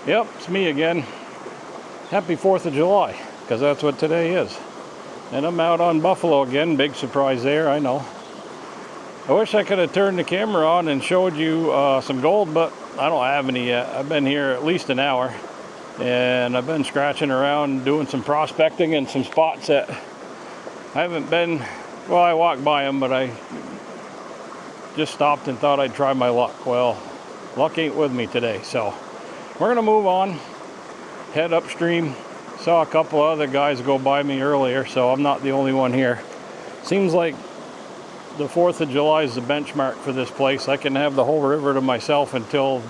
Yep, it's me again. Happy 4th of July, because that's what today is. And I'm out on Buffalo again. Big surprise there, I know. I wish I could have turned the camera on and showed you some gold, but I don't have any yet. I've been here at least an hour, and I've been scratching around doing some prospecting in some spots that I haven't been. Well, I walked by them, but I just stopped and thought I'd try my luck. Well, luck ain't with me today, so we're gonna move on, head upstream. Saw a couple other guys go by me earlier, so I'm not the only one here. Seems like the 4th of July is the benchmark for this place. I can have the whole river to myself until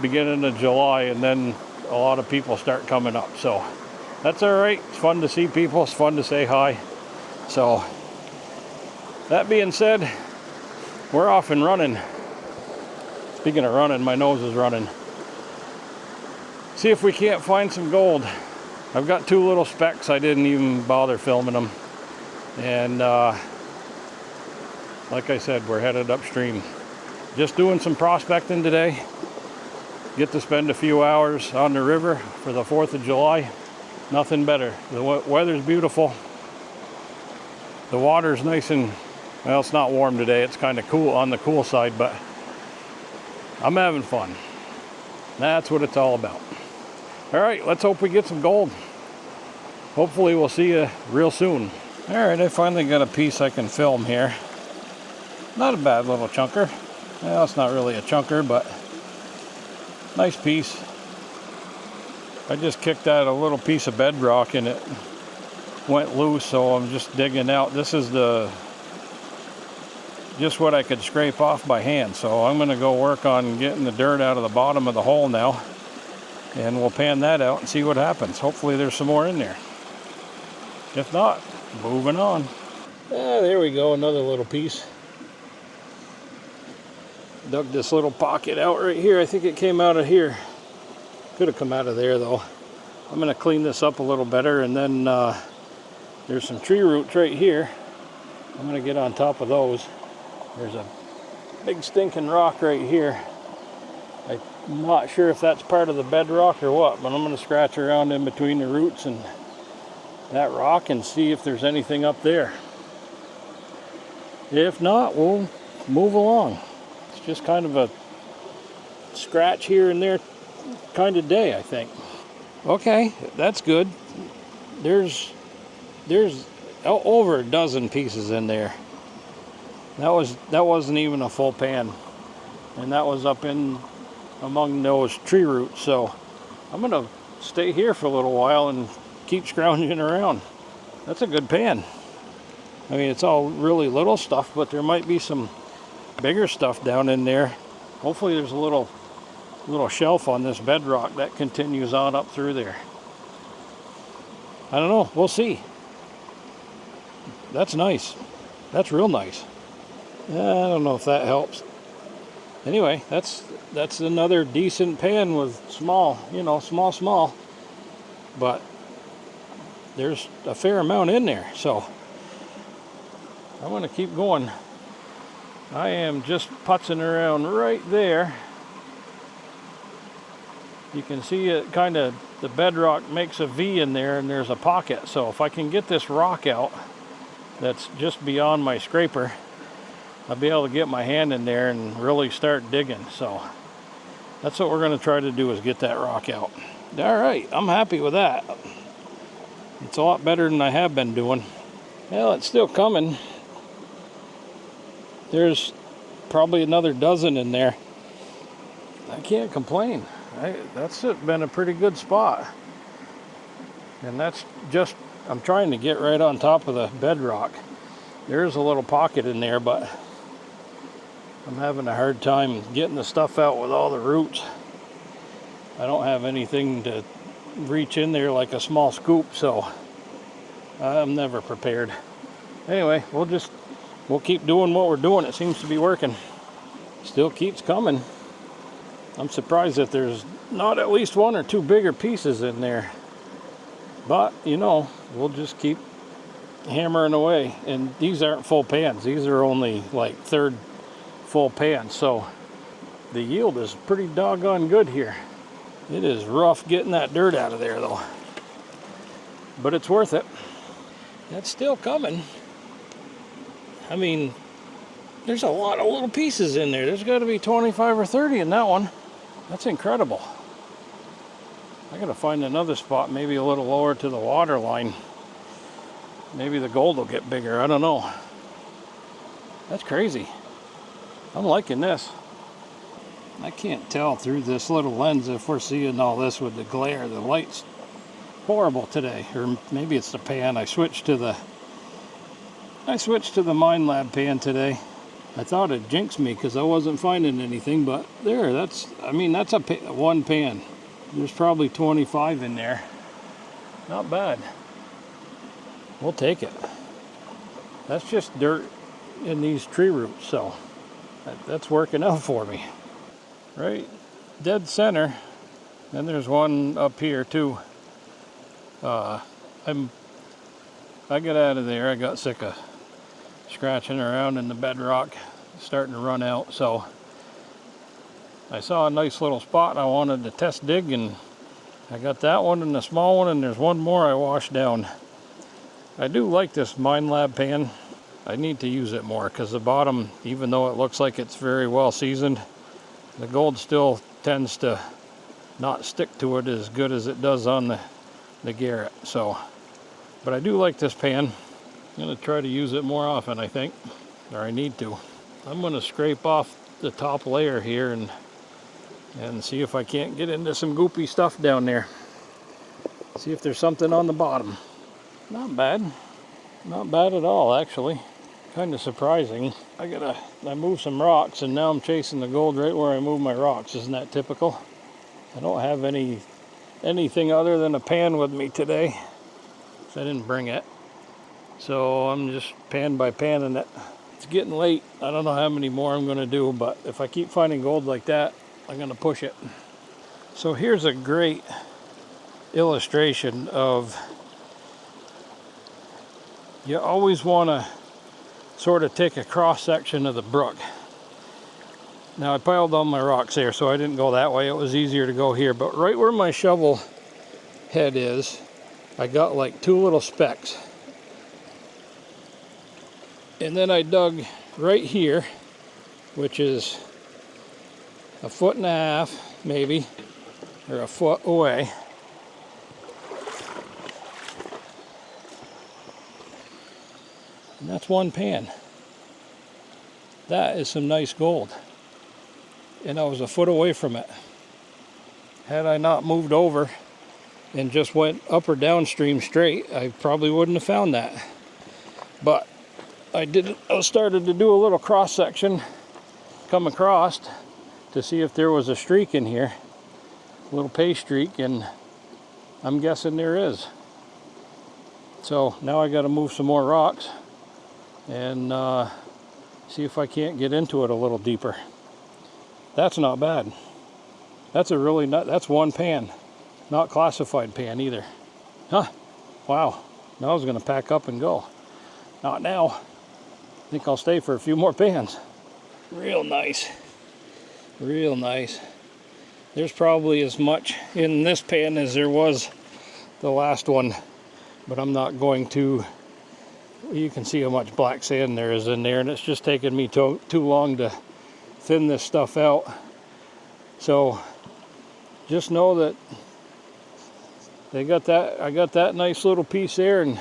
beginning of July, and then a lot of people start coming up, so that's all right. It's fun to see people, it's fun to say hi. So that being said, we're off and running. Speaking of running, my nose is running. See if we can't find some gold. I've got 2 little specks. I didn't even bother filming them. And like I said, we're headed upstream. Just doing some prospecting today. Get to spend a few hours on the river for the 4th of July. Nothing better. The weather's beautiful. The water's nice and, well, it's not warm today. It's kind of cool, on the cool side, but I'm having fun. That's what it's all about. All right, let's hope we get some gold. Hopefully we'll see you real soon. All right, I finally got a piece I can film here. Not a bad little chunker. Well, it's not really a chunker, but nice piece. I just kicked out a little piece of bedrock and it went loose, so I'm just digging out. This is just what I could scrape off by hand, so I'm going to go work on getting the dirt out of the bottom of the hole now, and we'll pan that out and see what happens. Hopefully there's some more in there. If not, moving on. There we go, another little piece. Dug this little pocket out right here. I think it came out of here. Could have come out of there though. I'm going to clean this up a little better, and then there's some tree roots right here. I'm going to get on top of those. There's a big stinking rock right here. I'm not sure if that's part of the bedrock or what, but I'm going to scratch around in between the roots and that rock and see if there's anything up there. If not, we'll move along. It's just kind of a scratch here and there kind of day, I think. Okay, that's good. There's over a dozen pieces in there. That wasn't even a full pan, and that was up in among those tree roots. So I'm gonna stay here for a little while and keep scrounging around. That's a good pan. I mean, it's all really little stuff, but there might be some bigger stuff down in there. Hopefully there's a little shelf on this bedrock that continues on up through there. I don't know, we'll see. That's nice. That's real nice. I don't know if that helps. Anyway, that's another decent pan with small, small. But there's a fair amount in there, so I'm going to keep going. I am just putzing around right there. You can see it kind of, the bedrock makes a V in there, and there's a pocket. So if I can get this rock out that's just beyond my scraper, I'll be able to get my hand in there and really start digging. So that's what we're going to try to do, is get that rock out. All right, I'm happy with that. It's a lot better than I have been doing. Well, it's still coming. There's probably another dozen in there. I can't complain. That's been a pretty good spot. And that's just, I'm trying to get right on top of the bedrock. There's a little pocket in there, but I'm having a hard time getting the stuff out with all the roots. I don't have anything to reach in there like a small scoop, so I'm never prepared. Anyway, we'll keep doing what we're doing. It seems to be working. Still keeps coming. I'm surprised that there's not at least 1 or 2 bigger pieces in there. But, we'll just keep hammering away. And these aren't full pans. These are only like third full pans. So the yield is pretty doggone good here. It is rough getting that dirt out of there though, but it's worth it. That's still coming. I mean, there's a lot of little pieces in there. There's got to be 25 or 30 in that one. That's incredible. I gotta find another spot, maybe a little lower to the water line. Maybe the gold will get bigger, I don't know. That's crazy. I'm liking this. I can't tell through this little lens if we're seeing all this with the glare. The light's horrible today, or maybe it's the pan. I switched to the Mind Lab pan today. I thought it jinxed me because I wasn't finding anything, but there, that's one pan. There's probably 25 in there. Not bad. We'll take it. That's just dirt in these tree roots, so that's working out for me. Right dead center. Then there's one up here too. I got out of there. I got sick of scratching around in the bedrock. It's starting to run out, so I saw a nice little spot I wanted to test dig, and I got that one and the small one, and there's one more I washed down. I do like this Mind Lab pan. I need to use it more because the bottom, even though it looks like it's very well seasoned, the gold still tends to not stick to it as good as it does on the Garrett. So, but I do like this pan. I'm going to try to use it more often, I think, or I need to. I'm going to scrape off the top layer here and see if I can't get into some goopy stuff down there. See if there's something on the bottom. Not bad. Not bad at all, actually. Kind of surprising. I moved some rocks and now I'm chasing the gold right where I moved my rocks. Isn't that typical? I don't have anything other than a pan with me today. So I didn't bring it. So I'm just pan by panning it. It's getting late. I don't know how many more I'm going to do, but if I keep finding gold like that, I'm going to push it. So here's a great illustration of, you always want to sort of take a cross section of the brook. Now I piled on my rocks there, so I didn't go that way. It was easier to go here, but right where my shovel head is, I got like two little specks. And then I dug right here, which is a 1.5 feet maybe, or a foot away. And that's one pan. That is some nice gold. And I was a foot away from it. Had I not moved over and just went up or downstream straight, I probably wouldn't have found that. But I started to do a little cross section, come across to see if there was a streak in here, a little pay streak, and I'm guessing there is. So now I got to move some more rocks and see if I can't get into it a little deeper. That's not bad. That's that's one pan, not classified pan either. Huh? Wow. Now I was going to pack up and go. Not now. I think I'll stay for a few more pans. Real nice. Real nice. There's probably as much in this pan as there was the last one, but I'm not going to. You can see how much black sand there is in there, and it's just taken me too long to thin this stuff out. So just know that I got that nice little piece there, and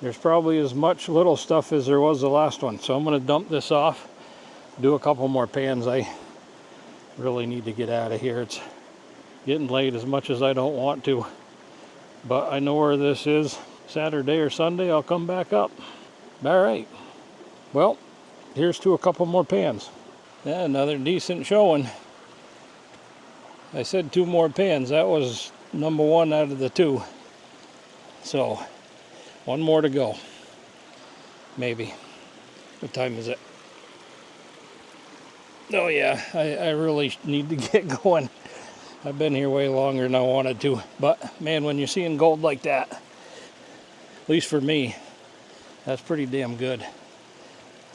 there's probably as much little stuff as there was the last one. So I'm going to dump this off, do a couple more pans. I really need to get out of here. It's getting late as much as I don't want to, but I know where this is. Saturday or Sunday I'll come back up. All right, well, here's to a couple more pans. Yeah, another decent showing. I said 2 more pans. That was number 1 out of the 2. So 1 more to go, maybe. What time is it? Oh yeah, I really need to get going. I've been here way longer than I wanted to, but man, when you're seeing gold like that, at least for me, that's pretty damn good.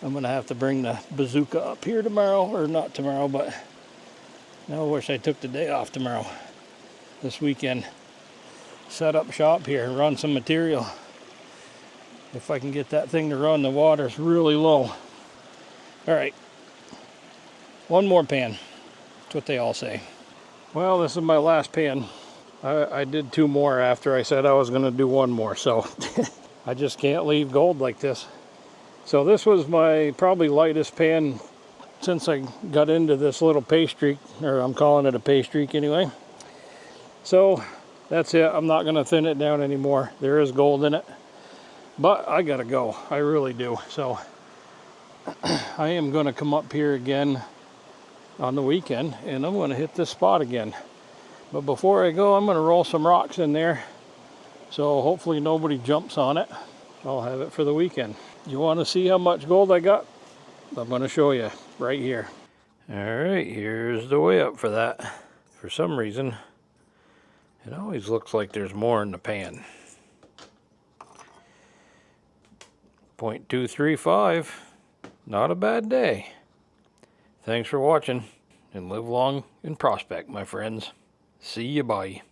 I'm gonna have to bring the bazooka up here tomorrow, or not tomorrow, but now I wish I took the day off tomorrow. this weekend. Set up shop here and run some material. If I can get that thing to run, the water's really low. Alright, one more pan. That's what they all say. Well, this is my last pan. I did 2 more after I said I was going to do 1 more, so I just can't leave gold like this. So this was my probably lightest pan since I got into this little pay streak, or I'm calling it a pay streak anyway. So that's it. I'm not going to thin it down anymore. There is gold in it, but I gotta go. I really do. So I am going to come up here again on the weekend, and I'm going to hit this spot again. But before I go, I'm going to roll some rocks in there, so hopefully nobody jumps on it. I'll have it for the weekend. You want to see how much gold I got? I'm going to show you right here. Alright, here's the way up for that. For some reason, it always looks like there's more in the pan. 0.235. Not a bad day. Thanks for watching, and live long and prospect, my friends. See you, bye.